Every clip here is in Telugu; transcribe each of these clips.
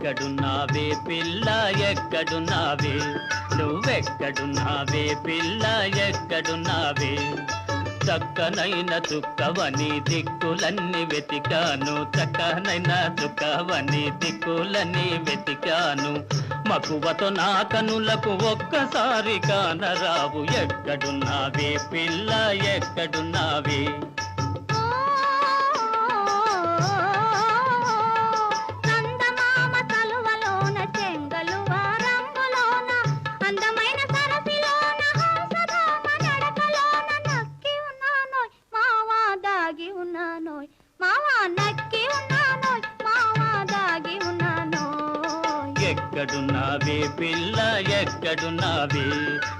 ఎక్కడున్నావే పిల్ల ఎక్కడున్నావే నువ్వెక్కడున్నావే పిల్ల ఎక్కడున్నావే చక్కనైన చుక్కవని దిక్కులన్నీ వెతికాను చక్కనైన చుక్కవని దిక్కులన్నీ వెతికాను మక్కువతో నా కనులకు ఒక్కసారి కానరావు ఎక్కడున్నావే పిల్ల ఎక్కడున్నావే ఎక్కడున్నావే పిల్ల ఎక్కడున్నావే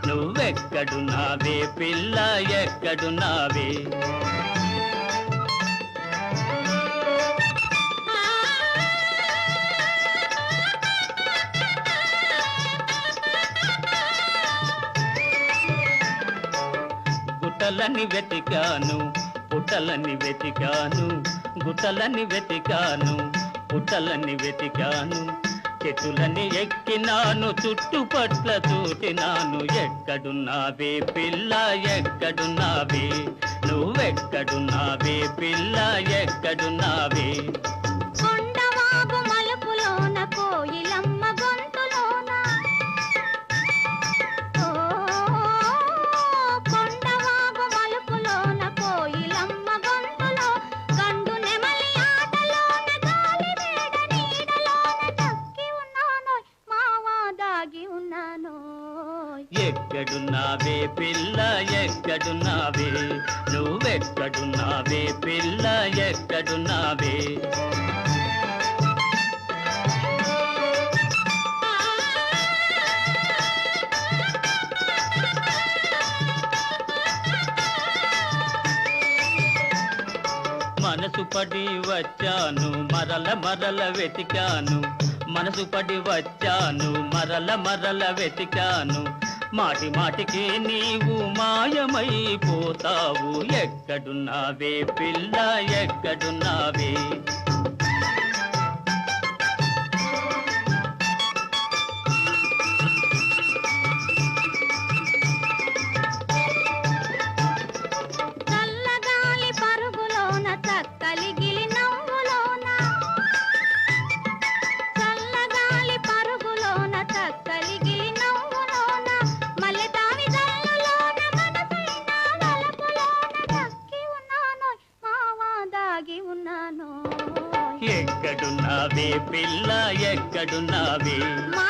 నువ్వెక్కడున్నావే పిల్ల ఎక్కడున్నావే గుట్టలని వెతికాను పుట్టలని వెతికాను గుట్టలని వెతికాను పుట్టలని వెతికాను చెట్టులని ఎక్కినాను చుట్టుపట్ల చూటినాను ఎక్కడున్నావే పిల్ల ఎక్కడున్నావే నువ్వెక్కడున్నావే పిల్ల ఎక్కడున్నావే కొండవాగు మలుపులోన కోయిలమ్మ గొంతులోన కొండవాగు మలుపులోన కోయిలమ్మ గొంతులో గండు నెమలి ఆటలోన గాలి వేడ నీడలోన దక్కి ఉన్నానోయ్ మావా దాగి ఉన్నానోయ్ ఎక్కడున్నావే పిల్ల ఎక్కడున్నావే నువ్వెక్కడున్నావే పిల్ల ఎక్కడున్నావే మనసు పడి వచ్చాను మరల మరల వెతికాను మనసు పడి వచ్చాను మరల మరల వెతికాను మాటి మాటికి నీవు మాయమైపోతావు ఎక్కడున్నావే పిల్ల ఎక్కడున్నావే చల్లగాలి పరుగులోన చక్కలిగిలి నవ్వులోన చల్లగాలి పరుగులోన చక్కలిగిలి నవ్వులోన మల్లె తావి జల్లులోన మనసైన వలపులోన దక్కి ఉన్నానోయ్ మావా దాగి ఉన్నానోయ్ ఎక్కడున్నావే పిల్ల ఎక్కడున్నావే మా